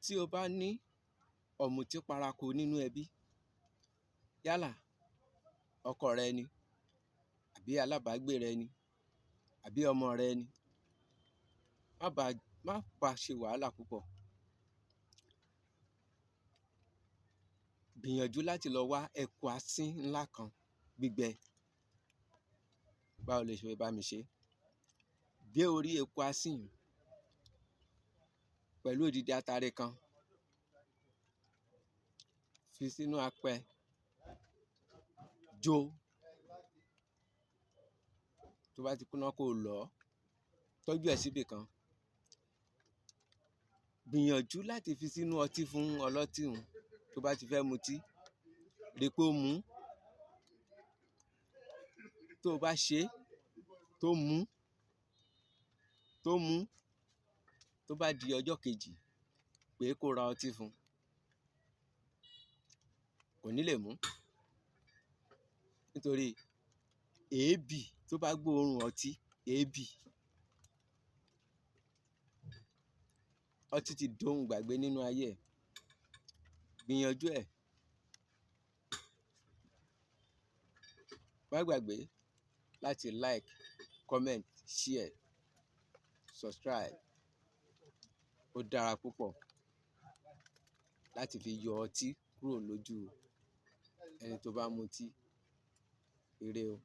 Tí o bá ní ọ̀mùtí paraku nínú ẹbí, yálà ọkọ rẹ ni, àbí alábàágbé rẹ ni, àbí ọmọ rẹ ni, má bá ṣe wàhálà púpọ̀. Gbìyànjú láti lọ wá ẹ̀kú asín ńlá kan gbígbẹ. Báwo lè ṣe bá mi ṣe? Gé orí eku asín yìí pẹ̀lú odidi atare kan, fi sínú apẹ, jó. Tó bá ti kúná kó lọ̀ ọ́, tọ́jú ẹ̀ síbì kan. Gbìyànjú láti fi sínú ọtí fún ọlọ́tí un. Tó bá ti fẹ́ mutí, rí pé ó mu. Tó o bá ṣe tó mu, tó bá di ọjọ́ kejì, pé kó ra ọtí fún, kò ní lè mú. Nítorí èébì tó bá gbóòórùn ọtí, èébì. Ọtí ti dohun gbàgbé nínú ayé ẹ̀. Gbìyànjú ẹ̀. Má gbàgbé láti like, comment, share, subscribe. Ó dára púpọ̀ láti fi yọ ọtí kúrò lójú ẹni tó bá mutí. Ire o.